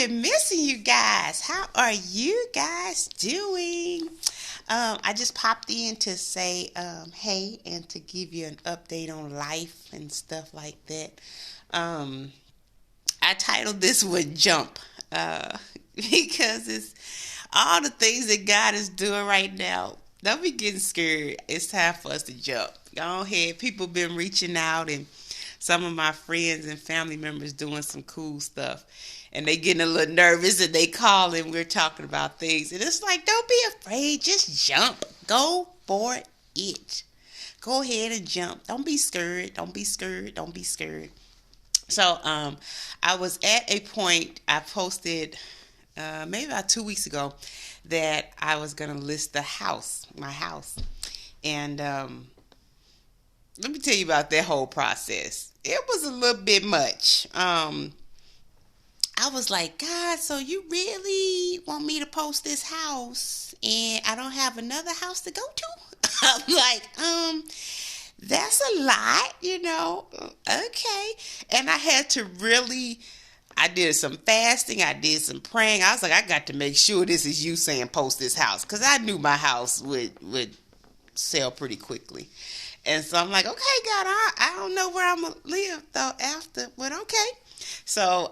been missing you guys. How are you guys doing? I just popped in to say hey and to give you an update on life and stuff like that. Um, I titled this one Jump because it's all the things that God is doing right now. Don't be getting scared. It's time for us to jump. Go ahead. People been reaching out, and some of my friends and family members doing some cool stuff. And they getting a little nervous and they call and we're talking about things. And it's like, don't be afraid. Just jump. Go for it. Go ahead and jump. Don't be scared. Don't be scared. Don't be scared. So I was at a point, I posted maybe about 2 weeks ago that I was going to list my house. And let me tell you about that whole process. It was a little bit much. I was like, God, so you really want me to post this house and I don't have another house to go to? I'm like, that's a lot. Okay. And I had to really, I did some fasting. I did some praying. I was like, I got to make sure this is you saying post this house. Because I knew my house would sell pretty quickly. And so I'm like, okay, God, I don't know where I'm going to live though after. But okay. So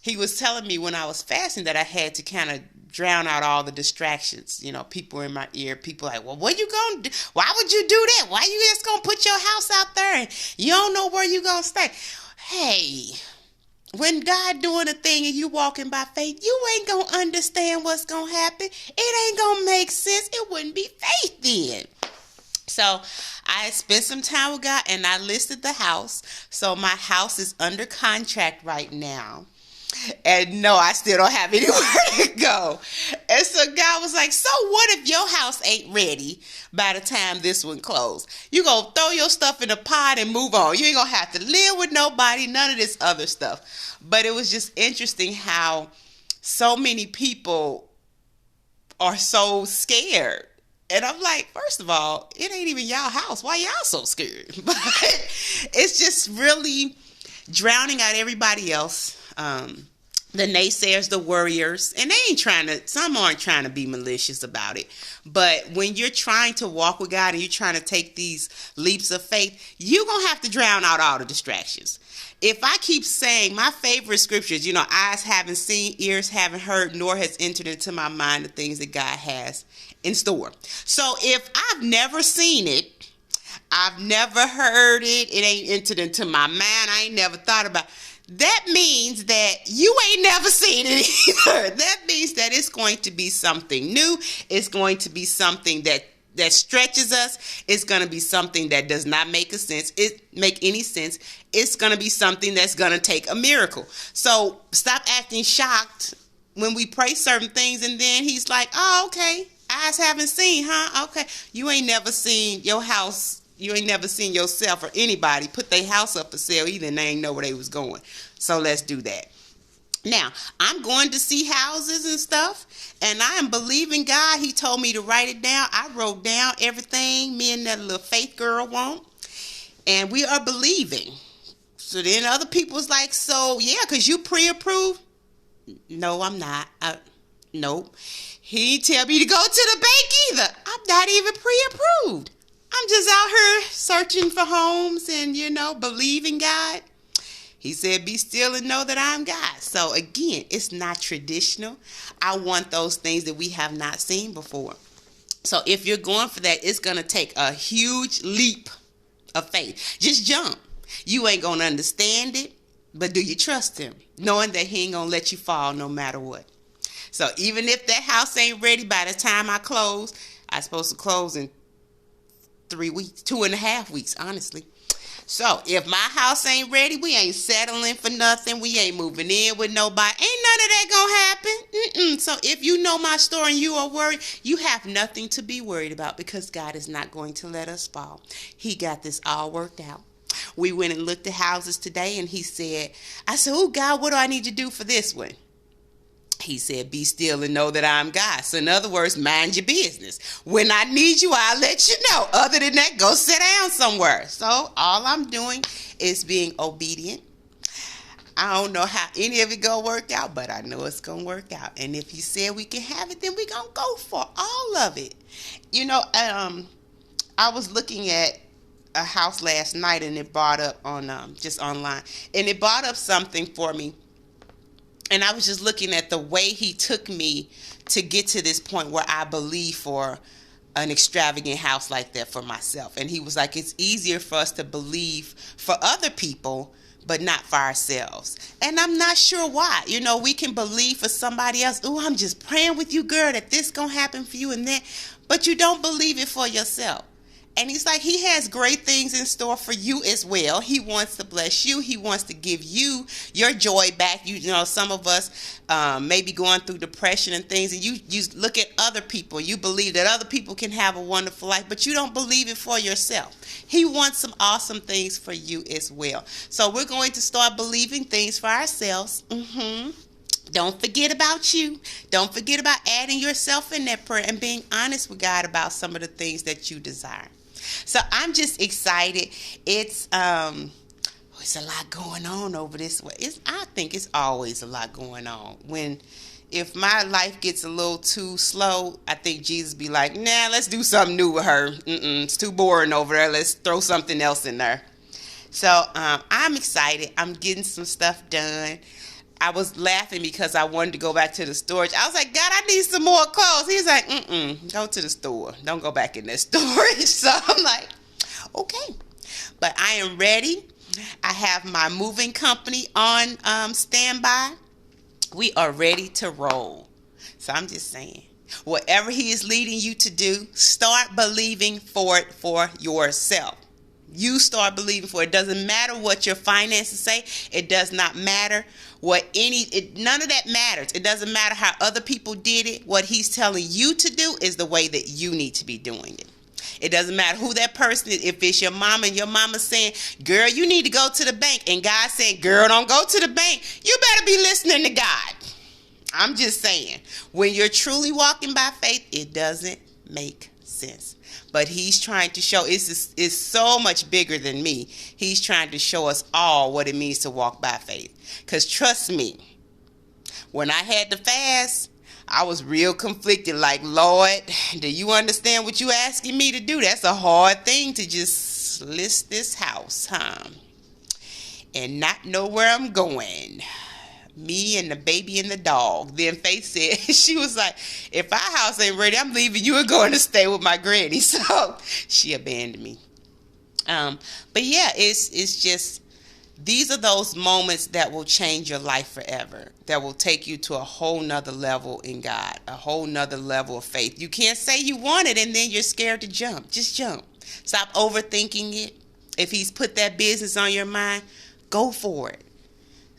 he was telling me when I was fasting that I had to kind of drown out all the distractions. People in my ear, people like, well, what you going to do? Why would you do that? Why you just going to put your house out there and you don't know where you going to stay? Hey, when God doing a thing and you walking by faith, you ain't going to understand what's going to happen. It ain't going to make sense. It wouldn't be faith then. So I spent some time with God and I listed the house. So my house is under contract right now. And no, I still don't have anywhere to go. And so God was like, so what if your house ain't ready by the time this one closed? You going to throw your stuff in a pot and move on. You ain't going to have to live with nobody, none of this other stuff. But it was just interesting how so many people are so scared. And I'm like, first of all, it ain't even y'all house. Why y'all so scared? But it's just really drowning out everybody else. The naysayers, the worriers, and some aren't trying to be malicious about it. But when you're trying to walk with God and you're trying to take these leaps of faith, you're going to have to drown out all the distractions. If I keep saying my favorite scriptures, eyes haven't seen, ears haven't heard, nor has entered into my mind the things that God has in store. So if I've never seen it, I've never heard it, it ain't entered into my mind, I ain't never thought about it. That means that you ain't never seen it either. That means that it's going to be something new. It's going to be something that stretches us. It's going to be something that does not make any sense. It's going to be something that's going to take a miracle. So stop acting shocked when we pray certain things and then he's like, oh, okay. Eyes haven't seen, huh? Okay. You ain't never seen your house. You ain't never seen yourself or anybody put their house up for sale either, and they ain't know where they was going. So let's do that. Now, I'm going to see houses and stuff, and I am believing God. He told me to write it down. I wrote down everything me and that little faith girl want, and we are believing. So then other people's like, so yeah, because you pre-approved? No, I'm not. Nope. He didn't tell me to go to the bank either. I'm not even pre-approved. I'm just out here searching for homes and, believing God. He said, be still and know that I'm God. So again, it's not traditional. I want those things that we have not seen before. So if you're going for that, it's going to take a huge leap of faith. Just jump. You ain't going to understand it, but do you trust him? Knowing that he ain't going to let you fall no matter what. So even if that house ain't ready by the time I close, I'm supposed to close in 3 weeks, 2.5 weeks, honestly. So if my house ain't ready, we ain't settling for nothing. We ain't moving in with nobody. Ain't none of that gonna happen. So if you know my story and you are worried, you have nothing to be worried about because God is not going to let us fall. He got this all worked out. We went and looked at houses today and I said, oh God, what do I need to do for this one? He said, be still and know that I'm God. So in other words, mind your business. When I need you, I'll let you know. Other than that, go sit down somewhere. So all I'm doing is being obedient. I don't know how any of it gonna work out, but I know it's gonna work out. And if he said we can have it, then we gonna go for all of it. You know, I was looking at a house last night, and it brought up on just online, and it brought up something for me. And I was just looking at the way he took me to get to this point where I believe for an extravagant house like that for myself. And he was like, it's easier for us to believe for other people, but not for ourselves. And I'm not sure why. You know, we can believe for somebody else. Oh, I'm just praying with you, girl, that this gonna happen for you and that. But you don't believe it for yourself. And he's like, he has great things in store for you as well. He wants to bless you. He wants to give you your joy back. You know, some of us may be going through depression and things, and you look at other people. You believe that other people can have a wonderful life, but you don't believe it for yourself. He wants some awesome things for you as well. So we're going to start believing things for ourselves. Don't forget about you. Don't forget about adding yourself in that prayer and being honest with God about some of the things that you desire. So I'm just excited. It's a lot going on over this way. I think it's always a lot going on. If my life gets a little too slow, I think Jesus be like, nah, let's do something new with her. It's too boring over there. Let's throw something else in there. So I'm excited. I'm getting some stuff done. I was laughing because I wanted to go back to the storage. I was like, God, I need some more clothes. He's like, go to the store. Don't go back in that storage. So I'm like, okay. But I am ready. I have my moving company on standby. We are ready to roll. So I'm just saying, whatever he is leading you to do, start believing for it for yourself. You start believing for it. It doesn't matter what your finances say. It does not matter what none of that matters. It doesn't matter how other people did it. What he's telling you to do is the way that you need to be doing it. It doesn't matter who that person is. If it's your mama and your mama saying, girl, you need to go to the bank, and God saying, girl, don't go to the bank, you better be listening to God. I'm just saying, when you're truly walking by faith, it doesn't make sense. But he's trying to show, it's so much bigger than me. He's trying to show us all what it means to walk by faith. Because trust me, when I had to fast, I was real conflicted. Like, Lord, do you understand what you asking me to do? That's a hard thing to just list this house, and not know where I'm going. Me and the baby and the dog. Then Faith said, she was like, if our house ain't ready, I'm leaving. You are going to stay with my granny. So she abandoned me. But yeah, it's just, these are those moments that will change your life forever, that will take you to a whole nother level in God, a whole nother level of faith. You can't say you want it and then you're scared to jump. Just jump. Stop overthinking it. If he's put that business on your mind, go for it.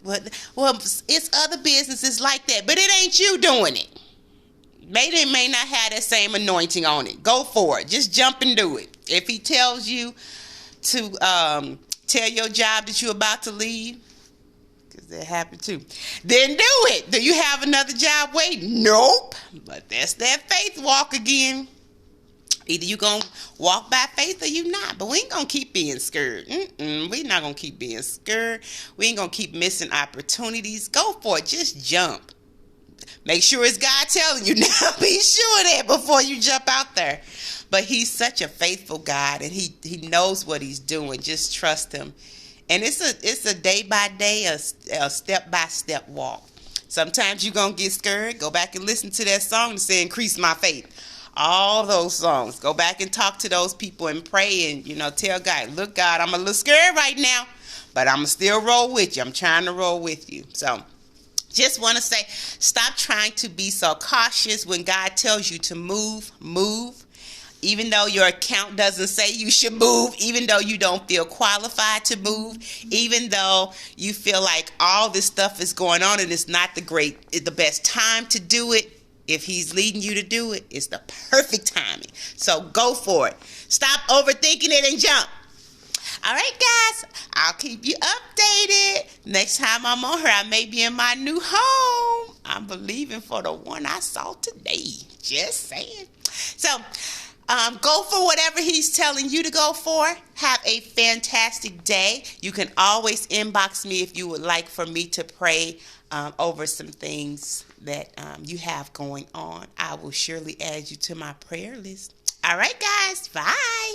Well, it's other businesses like that, but it ain't you doing it. Maybe they may not have that same anointing on it. Go for it. Just jump and do it. If he tells you to tell your job that you're about to leave, because that happened too, then do it. Do you have another job waiting? Nope. But that's that faith walk again. Either you going to walk by faith or you not. But we ain't going to keep being scared. We not going to keep being scared. We ain't going to keep missing opportunities. Go for it. Just jump. Make sure it's God telling you. Now be sure of that before you jump out there. But he's such a faithful God, and he knows what he's doing. Just trust him. And it's a day by day, a step by step walk. Sometimes you're going to get scared. Go back and listen to that song and say, increase my faith. All those songs. Go back and talk to those people and pray and, tell God, look, God, I'm a little scared right now, but I'm going to still roll with you. I'm trying to roll with you. So just want to say, stop trying to be so cautious when God tells you to move. Even though your account doesn't say you should move, even though you don't feel qualified to move, even though you feel like all this stuff is going on and it's not the best time to do it. If he's leading you to do it, it's the perfect timing. So go for it. Stop overthinking it and jump. All right, guys. I'll keep you updated. Next time I'm on here, I may be in my new home. I'm believing for the one I saw today. Just saying. So, Go for whatever he's telling you to go for. Have a fantastic day. You can always inbox me if you would like for me to pray over some things that you have going on. I will surely add you to my prayer list. All right, guys. Bye.